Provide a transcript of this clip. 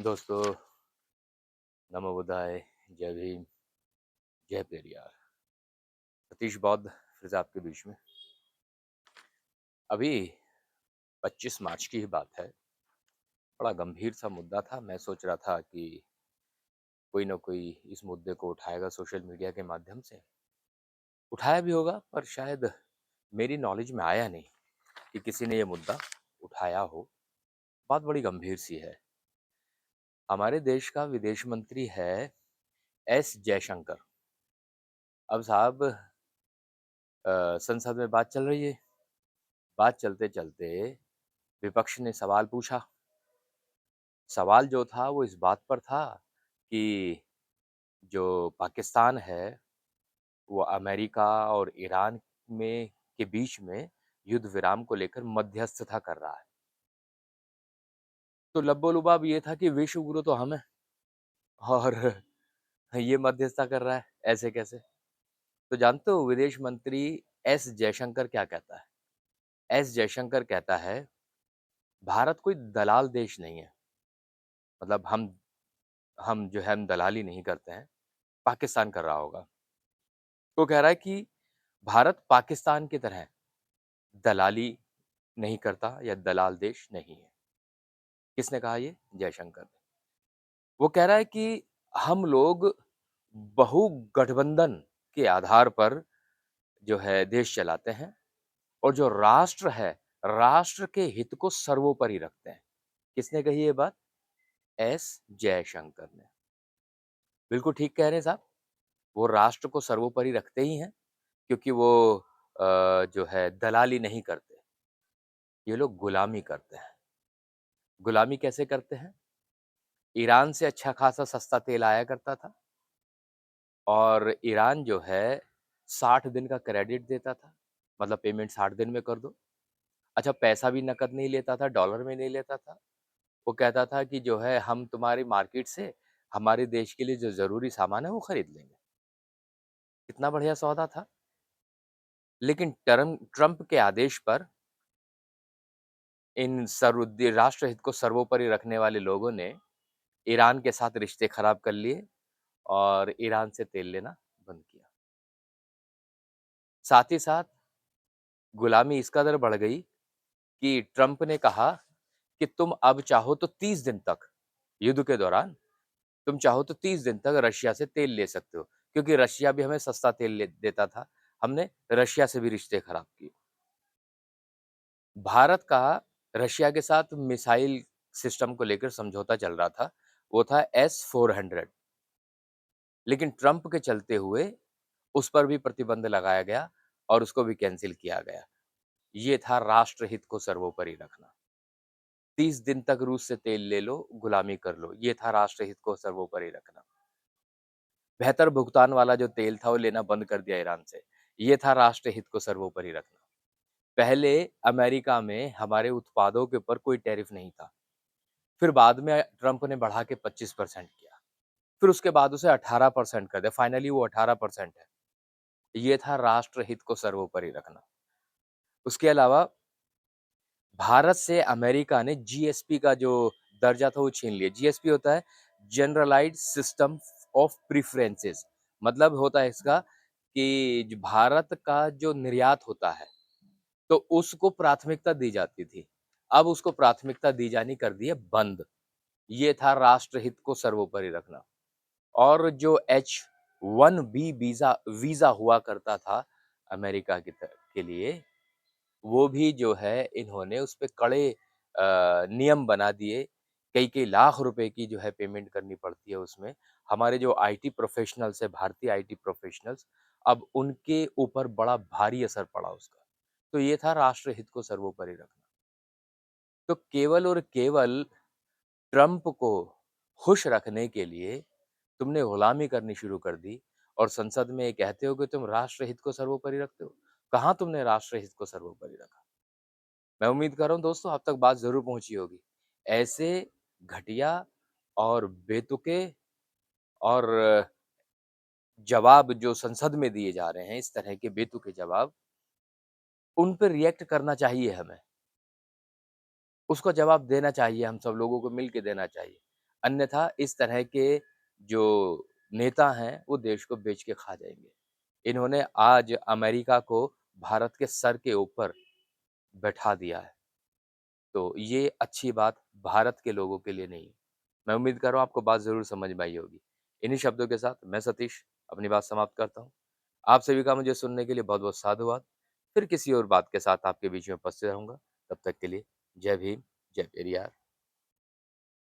दोस्तों, नमो बुद्धाय, जय भीम, जय पेरियार। सतीश बौद्ध फिर से आपके बीच में। अभी 25 मार्च की ही बात है। बड़ा गंभीर सा मुद्दा था। मैं सोच रहा था कि कोई ना कोई इस मुद्दे को उठाएगा सोशल मीडिया के माध्यम से। उठाया भी होगा, पर शायद मेरी नॉलेज में आया नहीं कि किसी ने ये मुद्दा उठाया हो। बात बड़ी गंभीर सी है। हमारे देश का विदेश मंत्री है एस जयशंकर। अब साहब, संसद में बात चल रही है। बात चलते चलते विपक्ष ने सवाल पूछा। सवाल जो था वो इस बात पर था कि जो पाकिस्तान है वो अमेरिका और ईरान में के बीच में युद्ध विराम को लेकर मध्यस्थता कर रहा है। तो लब्बो-लुबाब ये था कि विश्व गुरु तो हम हैं और ये मध्यस्थता कर रहा है, ऐसे कैसे? तो जानते हो विदेश मंत्री एस जयशंकर क्या कहता है? एस जयशंकर कहता है, भारत कोई दलाल देश नहीं है। मतलब हम जो है हम दलाली नहीं करते हैं। पाकिस्तान कर रहा होगा। वो कह रहा है कि भारत पाकिस्तान की तरह दलाली नहीं करता या दलाल देश नहीं है। किसने कहा ये? जयशंकर ने। वो कह रहा है कि हम लोग बहुगठबंधन के आधार पर जो है देश चलाते हैं और जो राष्ट्र है, राष्ट्र के हित को सर्वोपरि रखते हैं। किसने कही ये बात? एस जयशंकर ने। बिल्कुल ठीक कह रहे हैं साहब। वो राष्ट्र को सर्वोपरि रखते ही हैं, क्योंकि वो जो है दलाली नहीं करते। ये लोग गुलामी करते हैं। गुलामी कैसे करते हैं? ईरान से अच्छा खासा सस्ता तेल आया करता था और ईरान जो है 60 दिन का क्रेडिट देता था। मतलब पेमेंट 60 दिन में कर दो। अच्छा, पैसा भी नकद नहीं लेता था, डॉलर में नहीं लेता था। वो कहता था कि जो है हम तुम्हारी मार्केट से हमारे देश के लिए जो ज़रूरी सामान है वो खरीद लेंगे। कितना बढ़िया सौदा था। लेकिन ट्रम्प के आदेश पर इन राष्ट्र हित को सर्वोपरि रखने वाले लोगों ने ईरान के साथ रिश्ते खराब कर लिए और ईरान से तेल लेना बंद किया। साथ ही साथ गुलामी इस कदर बढ़ गई कि ट्रंप ने कहा कि तुम अब चाहो तो 30 दिन तक, युद्ध के दौरान तुम चाहो तो 30 दिन तक रशिया से तेल ले सकते हो, क्योंकि रशिया भी हमें सस्ता तेल देता था। हमने रशिया से भी रिश्ते खराब किए। भारत का रशिया के साथ मिसाइल सिस्टम को लेकर समझौता चल रहा था। वो था S-400। लेकिन ट्रंप के चलते हुए उस पर भी प्रतिबंध लगाया गया और उसको भी कैंसिल किया गया। ये था राष्ट्रहित को सर्वोपरि रखना। 30 दिन तक रूस से तेल ले लो, गुलामी कर लो। ये था राष्ट्रहित को सर्वोपरि रखना। बेहतर भुगतान वाला जो तेल था वो लेना बंद कर दिया ईरान से। ये था राष्ट्रहित को सर्वोपरि रखना। पहले अमेरिका में हमारे उत्पादों के ऊपर कोई टैरिफ नहीं था। फिर बाद में ट्रंप ने बढ़ा के 25% किया। फिर उसके बाद उसे 18% कर दिया। फाइनली वो 18% है। ये था राष्ट्रहित को सर्वोपरि रखना। उसके अलावा भारत से अमेरिका ने जीएसपी का जो दर्जा था वो छीन लिया। जीएसपी होता है जनरलाइज्ड सिस्टम ऑफ प्रेफरेंसेस। मतलब होता है इसका कि भारत का जो निर्यात होता है तो उसको प्राथमिकता दी जाती थी। अब उसको प्राथमिकता दी जानी कर दी है बंद। ये था राष्ट्रहित को सर्वोपरि रखना। और जो H-1B वीजा वीजा हुआ करता था अमेरिका के लिए, वो भी जो है इन्होंने उस पे कड़े नियम बना दिए। कई-कई लाख रुपए की जो है पेमेंट करनी पड़ती है उसमें। हमारे जो आईटी प्रोफेशनल्स हैं, भारतीय आईटी प्रोफेशनल्स, अब उनके ऊपर बड़ा भारी असर पड़ा उसका। तो ये था राष्ट्रहित को सर्वोपरि रखना। तो केवल और केवल ट्रंप को खुश रखने के लिए तुमने गुलामी करनी शुरू कर दी और संसद में ये कहते हो कि तुम राष्ट्रहित को सर्वोपरि रखते हो। कहाँ तुमने राष्ट्रहित को सर्वोपरि रखा? मैं उम्मीद कर रहा हूँ दोस्तों आप तक बात ज़रूर पहुँची होगी। ऐसे घटिया और बेतुके और जवाब जो संसद में दिए जा रहे हैं, इस तरह के बेतुके जवाब, उन पे रिएक्ट करना चाहिए हमें। उसका जवाब देना चाहिए, हम सब लोगों को मिल के देना चाहिए। अन्यथा इस तरह के जो नेता हैं, वो देश को बेच के खा जाएँगे। इन्होंने आज अमेरिका को भारत के सर के ऊपर बैठा दिया है। तो ये अच्छी बात भारत के लोगों के लिए नहीं है। मैं उम्मीद कर रहा हूँ आपको बात ज़रूर समझ में आई होगी। इन्हीं शब्दों के साथ मैं सतीश अपनी बात समाप्त करता हूँ। आप सभी का मुझे सुनने के लिए बहुत-बहुत साधुवाद। फिर किसी और बात के साथ आपके बीच में उपस्थित रहूँगा। तब तक के लिए जय भीम, जय पेरियार।